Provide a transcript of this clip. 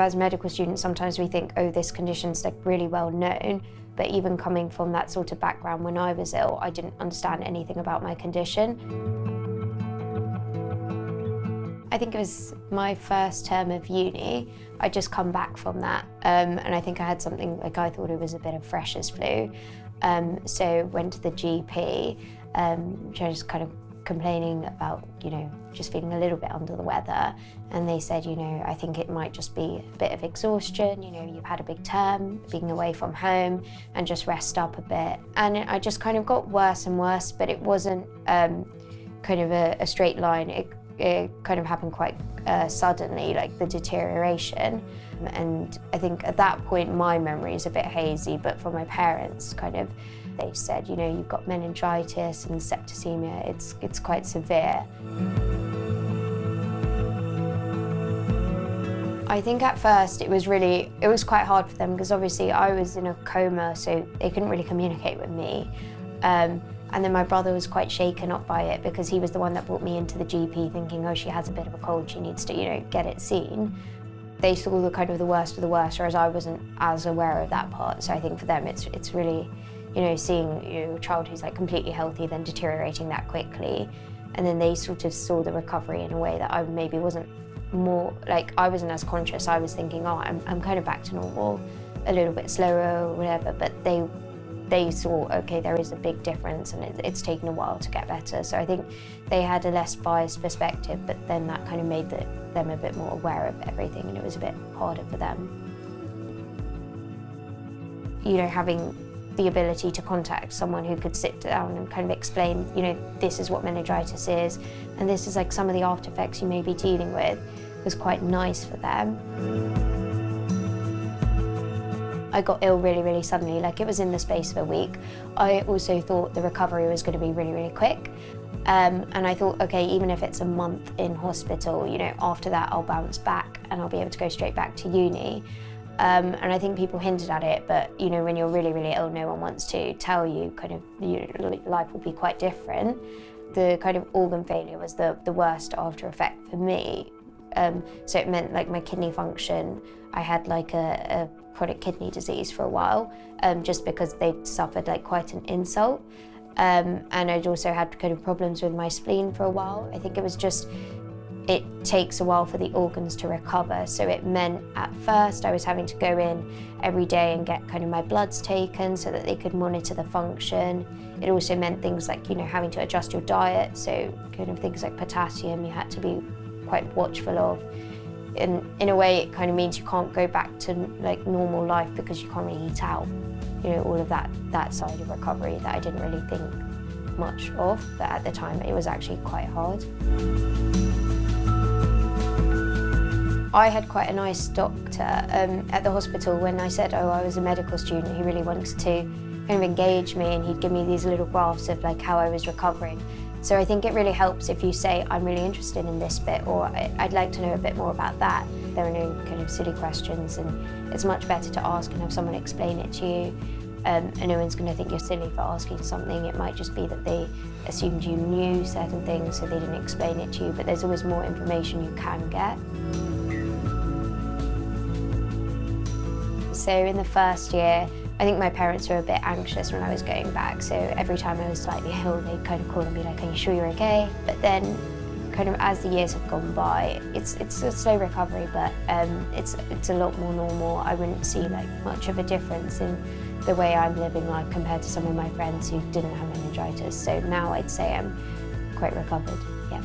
as a medical student, sometimes we think, oh, this condition's like really well known. But even coming from that sort of background, when I was ill, I didn't understand anything about my condition. I think it was my first term of uni. I'd just come back from that, and I think I had something, like I thought it was a bit of freshers flu. So went to the GP, just kind of complaining about, just feeling a little bit under the weather. And they said, I think it might just be a bit of exhaustion, you've had a big term, being away from home, and just rest up a bit. And I just kind of got worse and worse, but it wasn't kind of a straight line. It kind of happened quite suddenly, like the deterioration. And I think at that point my memory is a bit hazy, but for my parents, they said, you've got meningitis and septicemia, it's quite severe. I think at first it was quite hard for them, because obviously I was in a coma, so they couldn't really communicate with me. And then my brother was quite shaken up by it, because he was the one that brought me into the GP thinking, oh, she has a bit of a cold, she needs to, get it seen. They saw the kind of the worst of the worst, whereas I wasn't as aware of that part. So I think for them it's really, seeing a child who's like completely healthy then deteriorating that quickly. And then they sort of saw the recovery in a way that I maybe wasn't I wasn't as conscious. I was thinking, oh, I'm kind of back to normal, a little bit slower or whatever, but they saw, okay, there is a big difference, and it's taken a while to get better. So I think they had a less biased perspective, but then that kind of made them a bit more aware of everything, and it was a bit harder for them. Having the ability to contact someone who could sit down and kind of explain, this is what meningitis is, and this is like some of the after effects you may be dealing with, was quite nice for them. I got ill really, really suddenly, like it was in the space of a week. I also thought the recovery was going to be really, really quick. And I thought, okay, even if it's a month in hospital, after that I'll bounce back and I'll be able to go straight back to uni. And I think people hinted at it, but when you're really, really ill, no one wants to tell you life will be quite different. The kind of organ failure was the worst after effect for me. So it meant like my kidney function, I had like a chronic kidney disease for a while, just because they'd suffered like quite an insult. And I'd also had kind of problems with my spleen for a while. I think it takes a while for the organs to recover. So it meant at first I was having to go in every day and get kind of my bloods taken so that they could monitor the function. It also meant things like, having to adjust your diet. So kind of things like potassium you had to be quite watchful of. And in a way it kind of means you can't go back to like normal life because you can't really eat out. All of that side of recovery that I didn't really think much of, but at the time it was actually quite hard. I had quite a nice doctor at the hospital. When I said, oh, I was a medical student, he really wanted to kind of engage me, and he'd give me these little graphs of like how I was recovering. So I think it really helps if you say, I'm really interested in this bit, or I'd like to know a bit more about that. There are no kind of silly questions, and it's much better to ask and have someone explain it to you. And no one's going to think you're silly for asking something. It might just be that they assumed you knew certain things, so they didn't explain it to you, but there's always more information you can get. So in the first year, I think my parents were a bit anxious when I was going back, so every time I was slightly ill, they'd kind of call and be like, are you sure you're okay? But then, kind of as the years have gone by, it's a slow recovery, but it's a lot more normal. I wouldn't see like much of a difference in the way I'm living life compared to some of my friends who didn't have meningitis. So now I'd say I'm quite recovered, yeah.